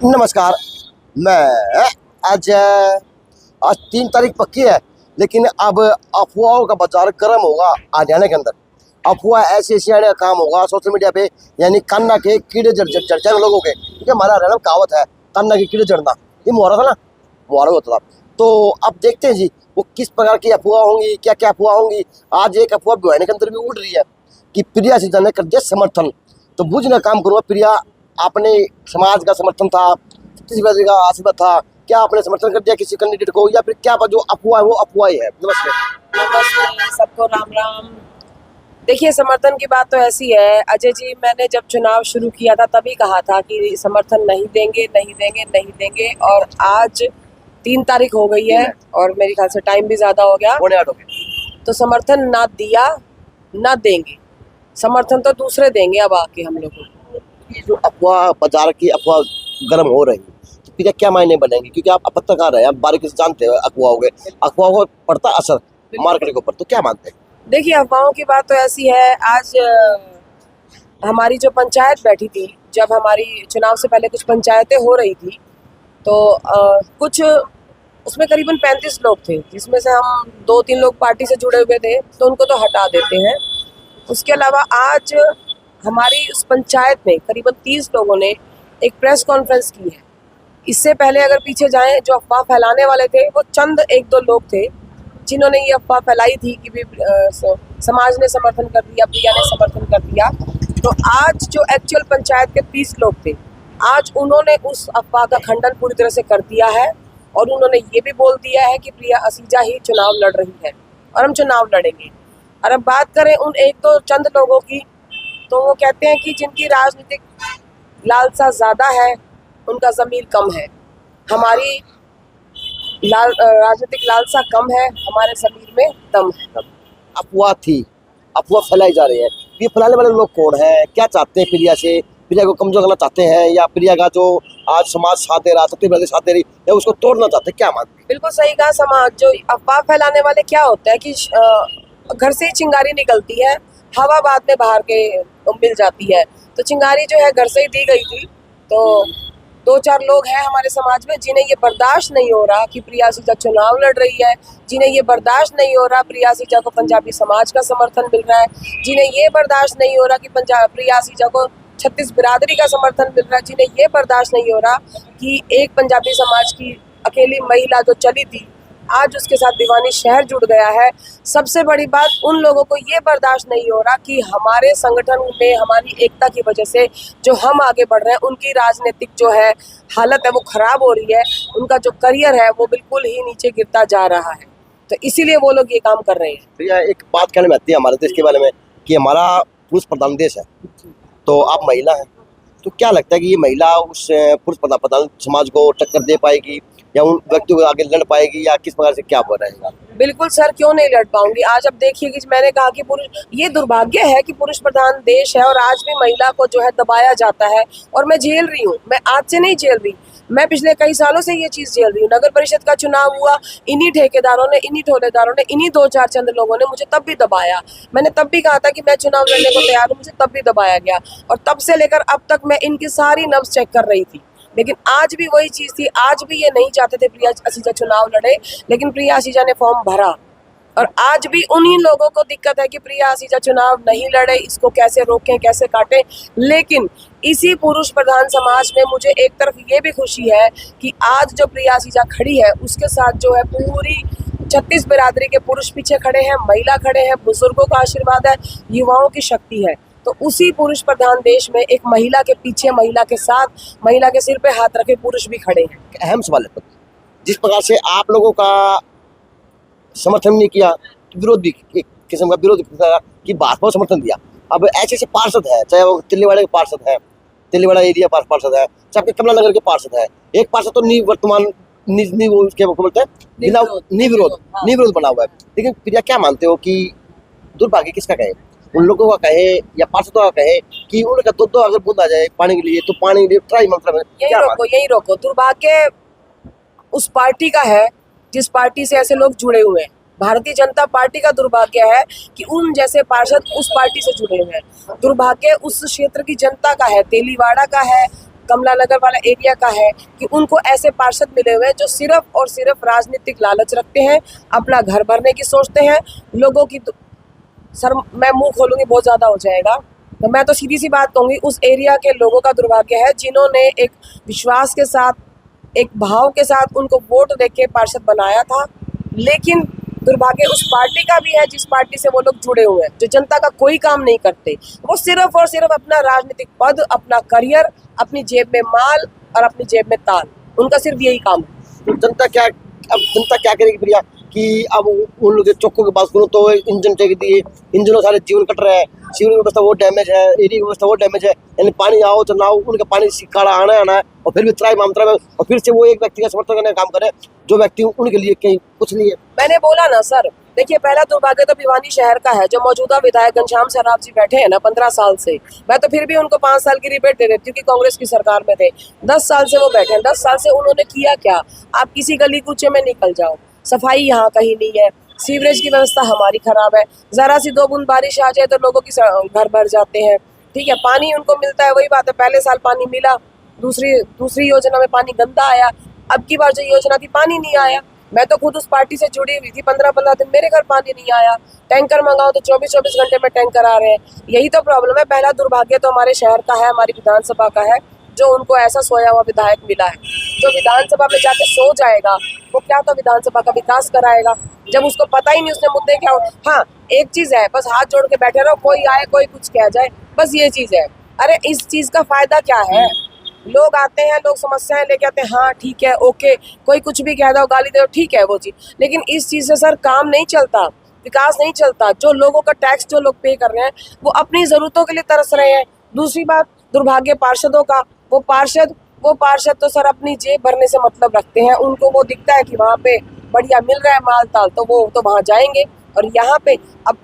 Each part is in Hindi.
नमस्कार। मैं आज आज 3 तारीख पक्की है, लेकिन अब अफवाहों का बाजार गर्म होगा हरियाणा के अंदर। अफवाह ऐसे ऐसे आने का काम होगा सोशल मीडिया पे, यानी कान्ना के कीड़े जड़ जाने लोगों के, क्योंकि हमारा हरियाणा में कहावत है कान्ना के कीड़े जड़ना, ये मुहावरा था ना, मुहावरा होता था। तो अब देखते हैं जी वो किस प्रकार की अफवाह होंगी, क्या क्या अफवाह होंगी। आज एक अफवाह भिवानी के अंदर भी उड़ रही है कि प्रिया सिंह ने कर दिया समर्थन। तो बुझना काम करूँगा, प्रिया अपने समाज का समर्थन था, छत्तीसगढ़ का आशीर्वाद था, क्या आपने समर्थन कर दिया किसी कैंडिडेट को, या फिर क्या जो अफवाह है वो अफवाह ही है? नमस्ते। नमस्ते सबको, राम राम। देखिए, समर्थन की बात तो ऐसी है अजय जी, मैंने जब चुनाव शुरू किया था तभी कहा था कि समर्थन नहीं देंगे नहीं देंगे नहीं देंगे, और आज 3 तारीख हो गई है और मेरे ख्याल से टाइम भी ज्यादा हो गया। तो समर्थन ना दिया ना देंगे, समर्थन तो दूसरे देंगे अब आके हम लोगों को। ये जो अफवाह बाजार की अफवाह गर्म हो रही है, तो फिर क्या मायने बनेंगे? क्योंकि आप पत्रकार है, आप बारीकी से जानते हो अफवाहों के, अफवाहों को पड़ता असर मार्केट के ऊपर, तो क्या मानते हैं? देखिए, अफवाहों की बात तो ऐसी है, आज हमारी जो पंचायत बैठी थी, जब हमारी चुनाव से पहले कुछ पंचायतें हो रही थी, तो कुछ उसमें करीबन 35 लोग थे, जिसमें से हम 2-3 लोग पार्टी से जुड़े हुए थे, तो उनको तो हटा देते हैं। उसके अलावा आज हमारी उस पंचायत में करीबन 30 लोगों ने एक प्रेस कॉन्फ्रेंस की है। इससे पहले अगर पीछे जाएं, जो अफवाह फैलाने वाले थे वो चंद 1-2 लोग थे, जिन्होंने ये अफवाह फैलाई थी कि भी समाज ने समर्थन कर दिया, प्रिया ने समर्थन कर दिया। तो आज जो एक्चुअल पंचायत के 30 लोग थे, आज उन्होंने उस अफवाह का खंडन पूरी तरह से कर दिया है, और उन्होंने ये भी बोल दिया है कि प्रिया असीजा ही चुनाव लड़ रही है और हम चुनाव लड़ेंगे। और अब बात करें उन एक दो चंद लोगों की, तो वो कहते हैं कि जिनकी राजनीतिक लालसा ज़्यादा है उनका ज़मीर कम है। हमारी राजनीतिक लालसा कम है, हमारे ज़मीर में दम है। अफवाह थी, अफवाह फैलाई जा रही है, ये फैलाने वाले लोग कौन हैं? क्या चाहते हैं प्रिया से? प्रिया को कमजोर करना चाहते हैं, या प्रिया का जो आज समाज साथ दे रहा, छत्तीसगढ़ साथ दे रही है, उसको तोड़ना चाहते हैं? क्या मानते हैं? बिल्कुल सही कहा। समाज जो अफवाह फैलाने वाले, क्या होता है कि घर से ही चिंगारी निकलती है, हवा बाद में बाहर के मिल जाती है। तो चिंगारी जो है घर से ही दी गई थी। तो 2-4 लोग हैं हमारे समाज में जिन्हें ये बर्दाश्त नहीं हो रहा कि प्रिया सिंह चुनाव लड़ रही है, जिन्हें ये बर्दाश्त नहीं हो रहा प्रिया सिंह को पंजाबी समाज का समर्थन मिल रहा है, जिन्हें ये बर्दाश्त नहीं हो रहा कि प्रिया सिंह को छत्तीस बिरादरी का समर्थन मिल रहा है, जिन्हें ये बर्दाश्त नहीं हो रहा कि एक पंजाबी समाज की अकेली महिला जो चली थी, आज उसके साथ भिवानी शहर जुड़ गया है। सबसे बड़ी बात, उन लोगों को ये बर्दाश्त नहीं हो रहा कि हमारे संगठन में हमारी एकता की वजह से जो हम आगे बढ़ रहे हैं, उनकी राजनीतिक जो है हालत है वो खराब हो रही है, उनका जो करियर है वो बिल्कुल ही नीचे गिरता जा रहा है। तो इसीलिए वो लोग ये काम कर रहे हैं। प्रिया, एक बात कहने में आती है हमारे देश के बारे में कि हमारा पुरुष प्रधान देश है, तो आप महिला हैं, तो क्या लगता है कि ये महिला उस पुरुष प्रधान समाज को टक्कर दे पाएगी, या उन व्यक्तियों को आगे लड़ पाएगी, या किस प्रकार से क्या हो रहेगा? बिल्कुल सर, क्यों नहीं लड़ पाऊंगी। आज अब देखिए कि मैंने कहा कि पुरुष, ये दुर्भाग्य है कि पुरुष प्रधान देश है और आज भी महिला को जो है दबाया जाता है, और मैं झेल रही हूँ। मैं आज से नहीं झेल रही, मैं पिछले कई सालों से ये चीज़ झेल रही हूँ। नगर परिषद का चुनाव हुआ, इन्हीं ठेकेदारों ने, इन्हीं ठोलेदारों ने, इन्हीं 2-4 चंद लोगों ने मुझे तब भी दबाया। मैंने तब भी कहा था कि मैं चुनाव लड़ने को तैयार हूँ, मुझे तब भी दबाया गया, और तब से लेकर अब तक मैं इनकी सारी नब्ज चेक कर रही थी। लेकिन आज भी वही चीज़ थी, आज भी ये नहीं चाहते थे प्रिया असीजा चुनाव लड़े, लेकिन प्रिया असीजा ने फॉर्म भरा। और आज भी उन्हीं लोगों को दिक्कत है कि प्रिया असीजा चुनाव नहीं लड़े, इसको कैसे रोकें, कैसे काटें। लेकिन इसी पुरुष प्रधान समाज में मुझे एक तरफ ये भी खुशी है कि आज जो प्रिया असीजा खड़ी है, उसके साथ जो है पूरी 36 बिरादरी के पुरुष पीछे खड़े हैं, महिला खड़े हैं, बुजुर्गों का आशीर्वाद है, युवाओं की शक्ति है। तो उसी पुरुष प्रधान देश में एक महिला के पीछे, महिला के साथ, महिला के सिर पे हाथ रखे पुरुष भी खड़े हैं। अहम सवाल है, जिस प्रकार से आप लोगों का समर्थन नहीं किया, तो विरोध भी एक किस्म का विरोध कि भाजपा को समर्थन दिया। अब ऐसे ऐसे पार्षद है, चाहे वो तिल्लीवाड़ा के पार्षद है, तिल्लीवाड़ा एरिया पार्षद है, चाहे आपके कमला नगर के पार्षद है, एक पार्षद तो निवर्तमान बोलते हैं निविरोध बना हुआ है। लेकिन प्रिया, क्या मानते हो कि दुर्भाग्य किसका कहे, उन लोगों का कहे या पार्षदों का कहे कि उनका दूध अगर बूंद आ जाए पानी के लिए, तो पानी के लिए ट्राई मतलब यही रोको। दुर्भाग्य उस पार्टी का है जिस पार्टी से ऐसे लोग जुड़े हुए हैं। भारतीय जनता पार्टी का दुर्भाग्य है कि उन जैसे पार्षद उस पार्टी से जुड़े हुए हैं। दुर्भाग्य उस क्षेत्र की जनता का है, तेलीवाड़ा का है, कमला नगर वाला एरिया का है कि उनको ऐसे पार्षद मिले हुए हैं जो सिर्फ और सिर्फ राजनीतिक लालच रखते हैं, अपना घर भरने की सोचते हैं। लोगों की सर मैं मुंह खोलूंगी बहुत ज़्यादा हो जाएगा, तो मैं तो सीधी सी बात कहूँगी, उस एरिया के लोगों का दुर्भाग्य है जिन्होंने एक विश्वास के साथ, एक भाव के साथ उनको वोट देके पार्षद बनाया था। लेकिन दुर्भाग्य उस पार्टी का भी है जिस पार्टी से वो लोग जुड़े हुए हैं, जो जनता का कोई काम नहीं करते। वो सिर्फ और सिर्फ अपना राजनीतिक पद, अपना करियर, अपनी जेब में माल और अपनी जेब में ताल, उनका सिर्फ यही काम है। तो जनता क्या करेगी प्रिया कि अब उन लोग चौकों की बात करूँ तो इंजन टेक दिए, इंजनों सारे जीवन कट रहे हैं, सीवर व्यवस्था वो डैमेज है, एरिया की व्यवस्था वो डैमेज है, यानी पानी आओ तो ना हो, उनका पानी काढ़ा आना है और फिर भी त्राई मामतरा में, और फिर से वो एक व्यक्ति का समर्थन करने का काम करे जो व्यक्ति उनके लिए कहीं कुछ नहीं है। मैंने बोला ना सर, देखिए पहला दुर्भाग्य तो भिवानी शहर का है, जो मौजूदा विधायक घनश्याम सराफ जी बैठे हैं ना 15 साल से, मैं तो फिर भी उनको 5 साल की रिबेट दे देती हूँ कि कांग्रेस की सरकार में थे। 10 साल से वो बैठे हैं, 10 साल से उन्होंने किया क्या? आप किसी गली कूचे में निकल जाओ, सफाई यहाँ कहीं नहीं है, सीवरेज की व्यवस्था हमारी खराब है, जरा सी 2 बूंद बारिश आ जाए तो लोगों की घर भर जाते हैं। ठीक है, पानी उनको मिलता है, वही बात है, पहले साल पानी मिला, दूसरी योजना में पानी गंदा आया, अब की बार जो योजना थी पानी नहीं आया। मैं तो खुद उस पार्टी से जुड़ी हुई थी, 15-15 दिन मेरे घर पानी नहीं आया, टैंकर मंगाओ तो 24-24 घंटे में टैंकर आ रहे हैं। यही तो प्रॉब्लम है। पहला दुर्भाग्य तो हमारे शहर का है, हमारी विधानसभा का है, जो उनको ऐसा सोया हुआ विधायक मिला है जो विधानसभा में जाके सो जाएगा, वो क्या तो विधानसभा का विकास कराएगा जब उसको पता ही नहीं उसने मुद्दे क्या हो। हाँ, एक चीज है, बस हाथ जोड़ के बैठे रहो, कोई आए कोई कुछ कह जाए, बस ये चीज है। अरे इस चीज का फायदा क्या है? लोग आते हैं, लोग समस्याएं लेके आते हैं, हाँ ठीक है, ओके, कोई कुछ भी कह दो, गाली दो, ठीक है वो चीज, लेकिन इस चीज से सर काम नहीं चलता, विकास नहीं चलता। जो लोगों का टैक्स जो लोग पे कर रहे हैं वो अपनी जरूरतों के लिए तरस रहे हैं। दूसरी बात, दुर्भाग्य पार्षदों का, वो पार्षद तो सर अपनी जेब भरने से मतलब रखते हैं, उनको वो दिखता है कि वहाँ पे बढ़िया मिल रहा है माल ताल, तो वो तो वहाँ जाएंगे। और यहाँ पे अब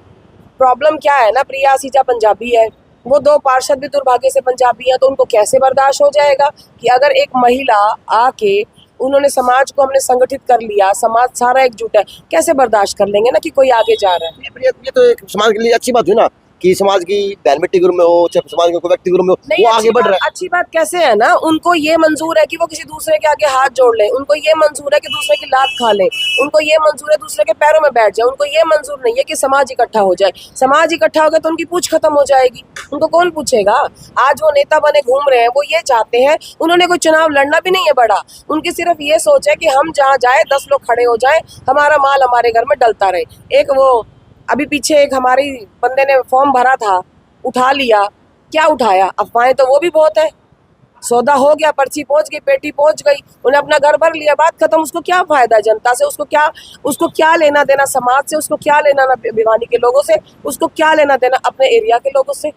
प्रॉब्लम क्या है ना, प्रिया आसीजा पंजाबी है, वो 2 पार्षद भी दुर्भाग्य से पंजाबी है, तो उनको कैसे बर्दाश्त हो जाएगा कि अगर एक महिला आके उन्होंने समाज को हमने संगठित कर लिया, समाज सारा एकजुट है, कैसे बर्दाश्त कर लेंगे ना कि कोई आगे जा रहा है। ये तो एक समाज के लिए अच्छी बात हुई ना कि समाज की बहन बेटी ग्रुप में हो, चाहे समाज के कोई व्यक्ति ग्रुप में हो, वो आगे बढ़ रहा है। अच्छी बात कैसे है ना, उनको ये मंजूर है कि वो किसी दूसरे के आगे हाथ जोड़ ले, उनको ये मंजूर है कि दूसरे की लात खा ले, उनको ये मंजूर है दूसरे के पैरों में बैठ जाए, उनको ये मंजूर नहीं है कि समाज इकट्ठा हो जाए। समाज इकट्ठा हो गया तो उनकी पूछ खत्म हो जाएगी, उनको कौन पूछेगा। आज वो नेता बने घूम रहे हैं, वो ये चाहते हैं, उन्होंने कोई चुनाव लड़ना भी नहीं है बड़ा, उनकी सिर्फ ये सोच है कि हम जहाँ जाए 10 लोग खड़े हो जाए, हमारा माल हमारे घर में डलता रहे। एक वो अभी पीछे एक हमारी बंदे ने फॉर्म भरा था, उठा लिया, क्या उठाया, अफवाहें तो वो भी बहुत है, सौदा हो गया, पर्ची पहुंच गई, पेटी पहुंच गई, उन्हें अपना घर भर लिया, बात खत्म। उसको क्या फायदा जनता से, उसको क्या लेना देना समाज से, उसको क्या लेना ना भिवानी के लोगों से, उसको क्या लेना देना अपने एरिया के लोगों से।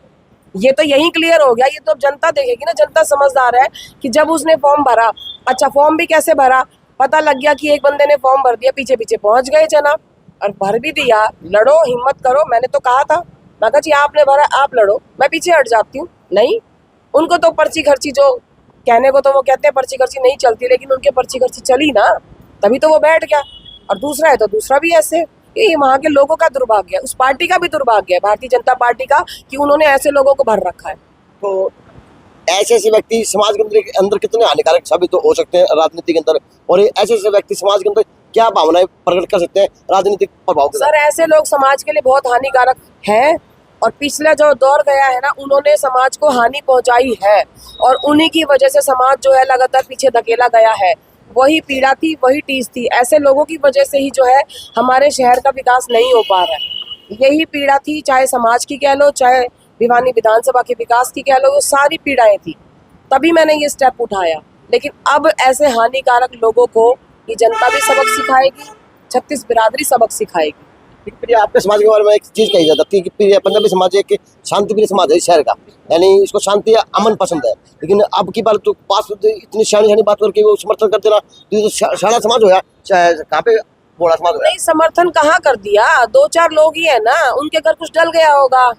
ये तो यही क्लियर हो गया, ये तो अब जनता देखेगी ना। जनता समझदार है कि जब उसने फॉर्म भरा, अच्छा फॉर्म भी कैसे भरा, पता लग गया कि एक बंदे ने फॉर्म भर दिया, पीछे पीछे पहुंच गए जनाब, और भर भी दिया। लड़ो, हिम्मत करो, मैंने तो कहा था, मैं कहा जी आपने भरा आप लड़ो, मैं पीछे हट जाती हूँ। नहीं, उनको तो पर्ची खर्ची, जो कहने को तो वो कहते हैं पर्ची खर्ची नहीं चलती, लेकिन उनके पर्ची खर्ची चली ना, तभी तो वो बैठ गया। और दूसरा है तो दूसरा भी ऐसे, ये वहाँ के लोगों का दुर्भाग्य है, उस पार्टी का भी दुर्भाग्य है, भारतीय जनता पार्टी का, कि उन्होंने ऐसे लोगों को भर रखा है। तो ऐसे व्यक्ति समाज के अंदर कितने हानिकारक साबित हो सकते हैं राजनीति के अंदर, और ऐसे व्यक्ति समाज के अंदर क्या भावनाएं प्रकट कर सकते हैं राजनीतिक प्रभाव के? सर ऐसे लोग समाज के लिए बहुत हानिकारक हैं, और पिछला जो दौर गया है ना, उन्होंने समाज को हानि पहुंचाई है, और उन्हीं की वजह से समाज जो है लगातार पीछे धकेला गया है। वही पीड़ा थी, वही टीस थी, ऐसे लोगों की वजह से ही जो है हमारे शहर का विकास नहीं हो पा रहा है। यही पीड़ा थी, चाहे समाज की कह लो, चाहे भिवानी विधानसभा के विकास की कह लो, वो सारी पीड़ाएं थी, तभी मैंने ये स्टेप उठाया। लेकिन अब ऐसे हानिकारक लोगों को ये जनता भी सबक सिखाएगी, 36 बिरादरी सबक सिखाएगी। आपके समाज के बारे में एक चीज कही जाती है कि पंजाबी समाज एक शांतिप्रिय समाज है शहर का, यानी इसको शांति या अमन पसंद है। लेकिन अब की बार तो पास इतनी शानी बात करके वो समर्थन करते ना, तो शाला समाज हो, चाहे कहाँ पे बोड़ा समाज हो। नहीं, समर्थन कहाँ कर दिया, 2-4 लोग ही है ना, उनके घर कुछ डल गया होगा,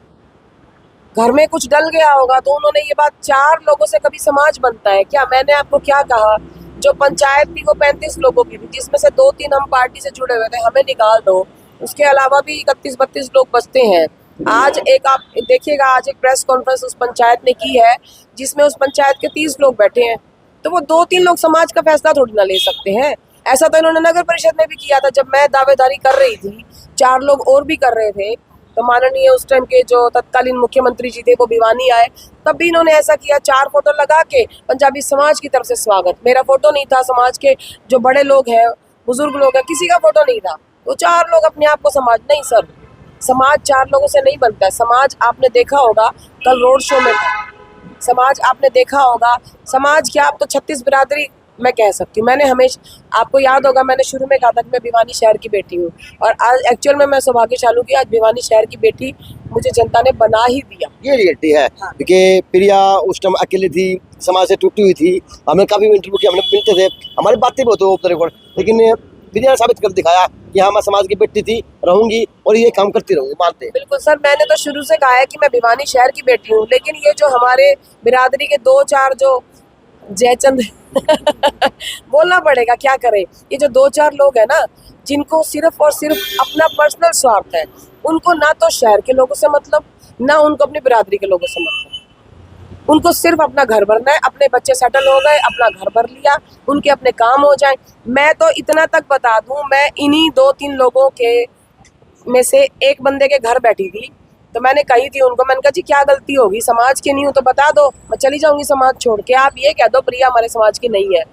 घर में कुछ डल गया होगा, तो उन्होंने ये बात, 4 लोगों से कभी समाज बनता है क्या? मैंने आपको क्या कहा, जो पंचायत थी वो 35 लोगों की थी, जिसमें से 2-3 हम पार्टी से जुड़े हुए थे, हमें निकाल दो, उसके अलावा भी 31-32 लोग बचते हैं। आज एक आप देखिएगा, आज एक प्रेस कॉन्फ्रेंस उस पंचायत ने की है जिसमें उस पंचायत के 30 लोग बैठे हैं, तो वो 2-3 लोग समाज का फैसला थोड़ी ना ले सकते हैं। ऐसा तो इन्होंने नगर परिषद में भी किया था, जब मैं दावेदारी कर रही थी, 4 लोग और भी कर रहे थे, तो माननीय उस टाइम के जो तत्कालीन मुख्यमंत्री जी थे वो भिवानी आए, तब भी इन्होंने ऐसा किया, 4 फोटो लगा के पंजाबी समाज की तरफ से स्वागत। मेरा फोटो नहीं था, समाज के जो बड़े लोग हैं, बुजुर्ग लोग हैं, किसी का फोटो नहीं था। तो 4 लोग अपने आप को समाज नहीं सर, समाज 4 लोगों से नहीं बनता है। समाज आपने देखा होगा, कल रोड शो में था, समाज आपने देखा होगा, समाज क्या, अब तो 36 बिरादरी मैं कह सकती हूँ। मैंने हमेशा, आपको याद होगा, मैंने शुरू में कहा था कि मैं भिवानी शहर की बेटी हूँ, और आज एक्चुअल में मैं सौभाग्यशाली हूँ कि आज भिवानी शहर की बेटी मुझे जनता ने बना ही दिया। ये रियलिटी है। हाँ। क्योंकि प्रिया उस टाइम अकेली थी, समाज से टूटी हुई थी, हमने काफी इंटरव्यू किया, हमने मिलते थे, हमारी बातें बहुत ऑफ द रिकॉर्ड, लेकिन प्रिया ने साबित कर दिखाया कि हाँ मैं समाज की बेटी थी, रहूंगी और ये काम करती रहूंगी, मानते हैं। बिल्कुल सर, मैंने तो शुरू से कहा है कि मैं भिवानी शहर की बेटी हूँ, लेकिन ये जो हमारे बिरादरी के 2-4 जो जयचंद बोलना पड़ेगा, क्या करें, ये जो 2-4 लोग हैं ना, जिनको सिर्फ और सिर्फ अपना पर्सनल स्वार्थ है, उनको ना तो शहर के लोगों से मतलब, ना उनको अपनी बिरादरी के लोगों से मतलब, उनको सिर्फ अपना घर भरना है, अपने बच्चे सेटल हो गए, अपना घर भर लिया, उनके अपने काम हो जाए। मैं तो इतना तक बता दूं, मैं इन्हीं 2-3 लोगों के में से एक बंदे के घर बैठी थी, तो मैंने कही थी उनको, मैंने कहा जी क्या गलती होगी, समाज की नहीं हूँ तो बता दो, मैं चली जाऊंगी समाज छोड़ के, आप ये कह दो प्रिया हमारे समाज की नहीं है।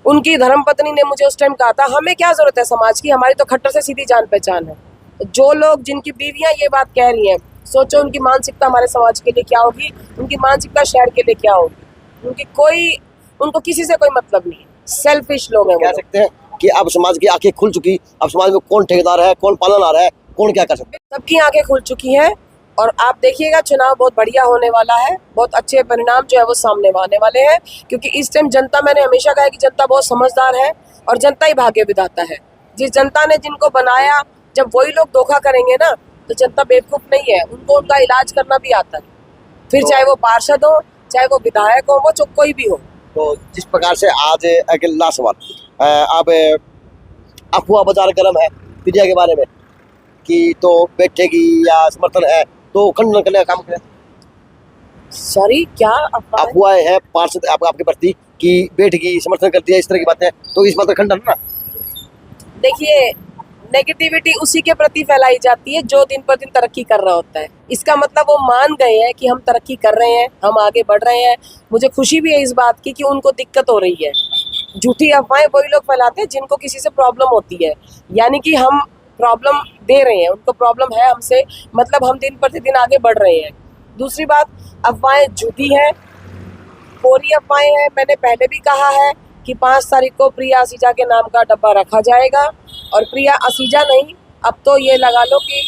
उनकी धर्मपत्नी ने मुझे उस टाइम कहा था, हमें क्या जरूरत है समाज की, हमारी तो खट्टर से सीधी जान पहचान है। जो लोग, जिनकी बीवियां ये बात कह रही हैं, सोचो उनकी मानसिकता हमारे समाज के लिए क्या होगी, उनकी मानसिकता शहर के लिए क्या होगी। उनको किसी से कोई मतलब नहीं है, सेल्फिश लोग हैं। कह सकते हैं कि अब समाज की आंखें खुल चुकी, अब समाज में कौन ठेकेदार है, कौन पालनहार है, कौन क्या कर सकता है। सबकी आंखें खुल चुकी हैं, और आप देखिएगा चुनाव बहुत बढ़िया होने वाला है, बहुत अच्छे परिणाम जो है वो सामने आने वाले हैं, क्योंकि इस टाइम जनता, मैंने हमेशा कहा है कि जनता बहुत समझदार है, और जनता ही भाग्य विधाता है। जिस जनता ने जिनको बनाया, जब वही लोग धोखा करेंगे ना, तो जनता बेवकूफ नहीं है, उनको उनका इलाज करना भी आता है, फिर चाहे वो पार्षद हो, चाहे वो विधायक हो, वो कोई भी हो। तो जिस प्रकार से आज अगला सवाल, अब अफवाह बाजार गर्म है प्रिया के बारे में कि तो बैठेगी या समर्थन है, तो खंडन करने का काम करें। सॉरी, क्या अफवाह है पार्षद आपके प्रति कि बैठेगी, समर्थन करती है, इस तरह की बातें, तो इस बात का खंडन ना। देखिए, नेगेटिविटी उसी के प्रति फैलाई जाती है जो दिन पर दिन तरक्की कर रहा होता है। इसका मतलब वो मान गए हैं कि हम तरक्की कर रहे हैं, हम आगे बढ़ रहे हैं। मुझे खुशी भी है इस बात की कि उनको दिक्कत हो रही है। झूठी अफवाहें वही लोग फैलाते हैं जिनको किसी से प्रॉब्लम होती है, यानी कि हम प्रॉब्लम दे रहे हैं, उनको प्रॉब्लम है हमसे, मतलब हम दिन प्रतिदिन आगे बढ़ रहे हैं। दूसरी बात, अफवाहें झूठी हैं, कोरी अफवाहें हैं। मैंने पहले भी कहा है कि 5 तारीख को प्रिया असीजा के नाम का डब्बा रखा जाएगा, और प्रिया असीजा नहीं, अब तो ये लगा लो कि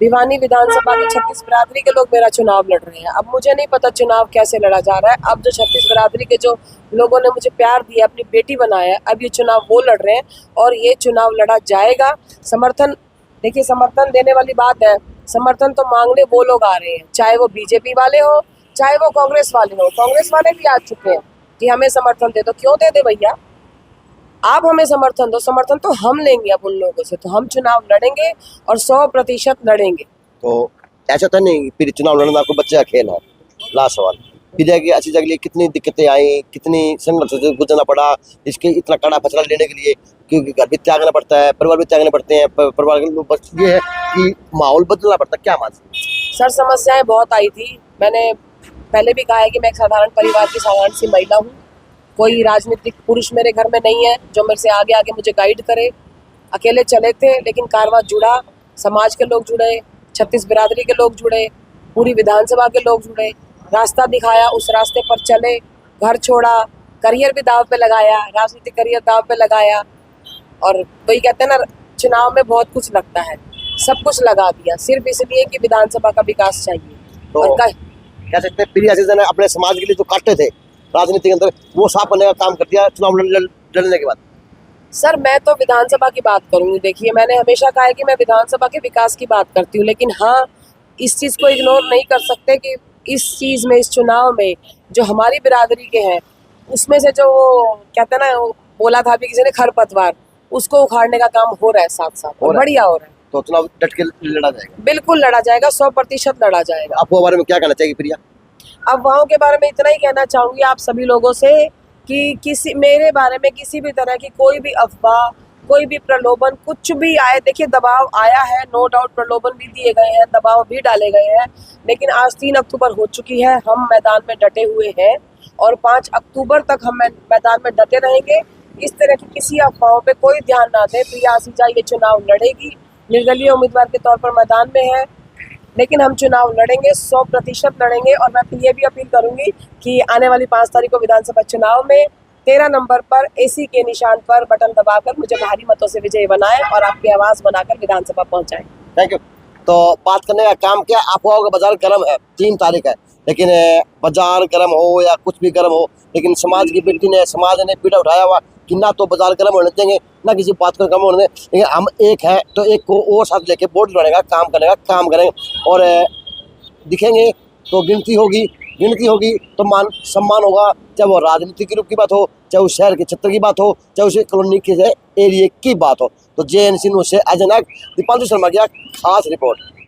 भिवानी विधानसभा के 36 बिरादरी के लोग मेरा चुनाव लड़ रहे हैं। अब मुझे नहीं पता चुनाव कैसे लड़ा जा रहा है, अब जो 36 बिरादरी के जो लोगों ने मुझे प्यार दिया, अपनी बेटी बनाया है, अब ये चुनाव वो लड़ रहे हैं, और ये चुनाव लड़ा जाएगा। समर्थन, देखिए समर्थन देने वाली बात है, समर्थन तो मांगने वो लोग आ रहे हैं, चाहे वो बीजेपी वाले हो, चाहे वो कांग्रेस वाले हो। कांग्रेस वाले भी आ चुके हैं कि हमें समर्थन दे दो। क्यों दे दे भैया, आप हमें समर्थन दो, समर्थन तो हम लेंगे अब उन लोगों से, तो हम चुनाव लड़ेंगे और 100% लड़ेंगे। तो ऐसा तो नहीं फिर चुनाव लड़ना कोई बच्चे का खेल है। लास्ट सवाल, प्रिया की असीजा के लिए कितनी दिक्कतें आई, कितनी संघर्ष से गुजरना पड़ा इसके इतना कड़ा फैसला लेने के लिए, क्योंकि घर भी त्यागना पड़ता है, परिवार भी त्यागने पड़ते हैं, परिवार के लोग, बस ये है कि माहौल बदलना पड़ता है। क्या मान सर, समस्याएं बहुत आई थी। मैंने पहले भी कहा है कि मैं एक साधारण परिवार की साधारण सी महिला हूँ, कोई राजनीतिक पुरुष मेरे घर में नहीं है जो मेरे से आगे आगे मुझे गाइड करे। अकेले चले थे, लेकिन कारवां जुड़ा, समाज के लोग जुड़े, 36 बिरादरी के लोग जुड़े, पूरी विधानसभा के लोग जुड़े, रास्ता दिखाया, उस रास्ते पर चले, घर छोड़ा, करियर भी दाव पे लगाया, राजनीतिक करियर दाव पे लगाया, और वही कहते हैं ना, चुनाव में बहुत कुछ लगता है, सब कुछ लगा दिया सिर्फ इसलिए कि विधानसभा का विकास चाहिए। तो और कह सकते हैं प्रिया असीजा ने अपने समाज के लिए जो काटे थे राजनीति के अंदर, वो साफ करने का काम कर दिया चुनाव लड़ने के बाद। सर, मैं तो विधानसभा की बात करूंगी। देखिए, मैंने हमेशा कहा है कि मैं विधानसभा के विकास की बात करती हूँ, लेकिन हाँ, इस चीज़ को इग्नोर नहीं कर सकते कि इस चीज़ में, इस चुनाव में जो हमारी बिरादरी के हैं, उसमें से जो वो कहते हैं ना, वो बोला था अभी किसी ने, खरपतवार, उसको उखाड़ने का काम हो रहा है साथ साथ, और बढ़िया हो रहा है। तो चुनाव डट के लड़ा जाएगा। बिल्कुल लड़ा जाएगा, 100% लड़ा जाएगा। आपको बारे में क्या कहना चाहिए प्रिया? अफवाहों के बारे में इतना ही कहना चाहूंगी आप सभी लोगों से कि किसी मेरे बारे में किसी भी तरह की कोई भी अफवाह, कोई भी प्रलोभन, कुछ भी आए, देखिए दबाव आया है, नो डाउट, प्रलोभन भी दिए गए हैं, दबाव भी डाले गए हैं, लेकिन आज 3 अक्टूबर हो चुकी है, हम मैदान में डटे हुए हैं और 5 अक्टूबर तक हम मैदान में डटे रहेंगे। इस तरह की किसी अफवाहों पे कोई ध्यान ना दे। प्रिया आसीजा ये चुनाव लड़ेगी, निर्दलीय उम्मीदवार के तौर पर मैदान में है, लेकिन हम चुनाव लड़ेंगे, 100% लड़ेंगे। और मैं ये भी अपील करूंगी कि आने वाली 5 तारीख को विधानसभा चुनाव में 13 नंबर पर एसी के निशान पर बटन दबाकर मुझे भारी मतों से विजयी बनाएं और आपकी आवाज बनाकर विधानसभा पहुंचाएं। Thank you. तो बात करने का काम क्या, अफवाहों का बाजार गर्म है, 3 तारीख है, लेकिन बाजार गर्म हो या कुछ भी गर्म हो, लेकिन समाज की बेटी ने, समाज ने पीड़ा उठाया हुआ कि ना तो बाजार गर्म होने देंगे, ना किसी बात को कम होने देंगे, लेकिन हम एक हैं तो एक को और साथ लेके वोट लड़ने का काम करने का काम करेंगे और दिखेंगे तो गिनती होगी तो मान सम्मान होगा, चाहे वो राजनीति के रूप की बात हो, चाहे उस शहर के क्षेत्र की बात हो, चाहे उस कॉलोनी के एरिया की बात हो। तो JNC न्यूज़ से अजय नाग, दीपांशु शर्मा की खास रिपोर्ट।